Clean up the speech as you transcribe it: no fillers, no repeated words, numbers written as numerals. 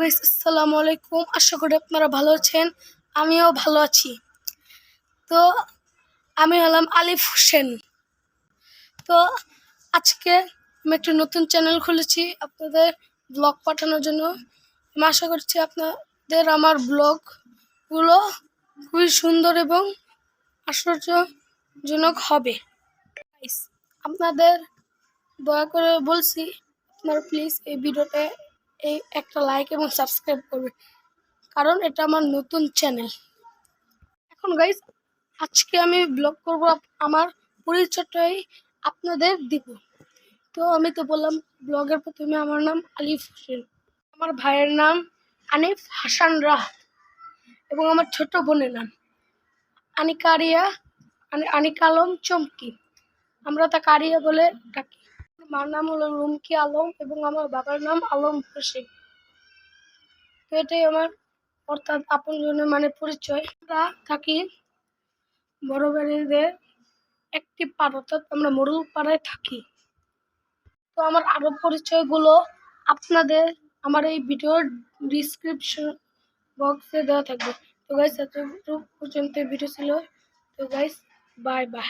Guys, আসসালামু আলাইকুম। আশা করি আপনারা ভালো আছেন, আমিও ভালো আছি। তো আমি হলাম আলিফ হোসেন। তো আজকে আমি একটা নতুন চ্যানেল খুলেছি আপনাদের ব্লগ পাঠানোর জন্য। আমি আশা করছি আপনাদের আমার ব্লগগুলো খুবই সুন্দর এবং আশ্চর্যজনক হবে। গাইস, আপনাদের দয়া করে বলছি, আপনারা প্লিজ এই ভিডিওতে একটা লাইক এবং সাবস্ক্রাইব করবেন, কারণ এটা আমার নতুন চ্যানেল। এখন গাইস, আজকে আমি ব্লগ করব, আমার পরিচয়টাই আপনাদের দিব। তো আমি তো বললাম ব্লগের প্রথমে আমার নাম আলিফ হোসেন, আমার ভাইয়ের নাম আনিফ হাসান রাহাত এবং আমার ছোট বোনের নাম আনিকা আরিয়া আনিকা আলম চমকি। আমরা তাকে আরিয়া বলে ডাকি। মার নাম হলো রুমকি আলম এবং আমার বাবার নাম আলম হোসেন। তো এটাই আমার অর্থাৎ আপনজনের মানে পরিচয়। আমরা থাকি বড় বাড়িদের একটি পাড়া, অর্থাৎ আমরা মোড়ল পাড়ায় থাকি। তো আমার আরো পরিচয়গুলো আপনাদের আমার এই ভিডিওর ডিসক্রিপশন বক্সে দেওয়া থাকবে। তো গাইস, এতটুকু পর্যন্ত ভিডিও ছিল। তো গাইস, বাই বাই।